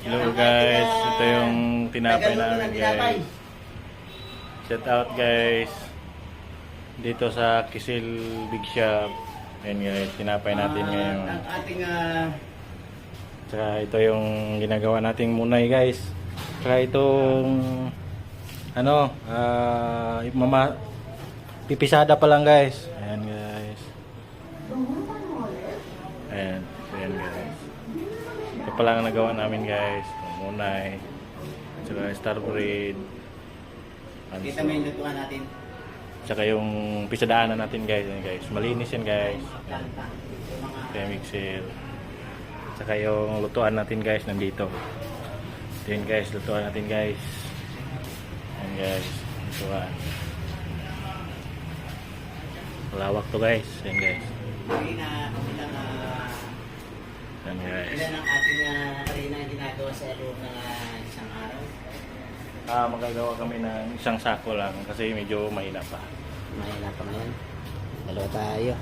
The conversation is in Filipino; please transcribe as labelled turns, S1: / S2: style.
S1: Hello guys, ito yung tinapay namin guys. Shout out guys. Dito sa Kisil Big Shop. Ayan guys, tinapay natin ngayon.
S2: Ang ating
S1: Tsaka ito yung ginagawa nating munay guys. Tsaka itong pipisada pa lang guys. Ayan guys. Ayan guys. Ito pa lang ang nagawa namin guys. Munay. Tsaka star bread.
S2: kita mo yung lutuan natin.
S1: Tsaka yung pisadaanan natin guys. Ayan guys. Malinis yan guys.
S2: Planta. Yung mga
S1: Kaya mixer. Tsaka yung lutuan natin guys nandito. Ito yun guys. Lutuan natin guys. Ayan guys. Lutuan. Malawak to guys. Ayan guys.
S2: hindi na
S1: Ayan guys.
S2: ilan ang ating karina ginagawa sa loob ng isang araw.
S1: Magagawa kami ng isang sako lang kasi medyo mahina pa.
S2: Mahina pa ngayon. Dalawa tayo.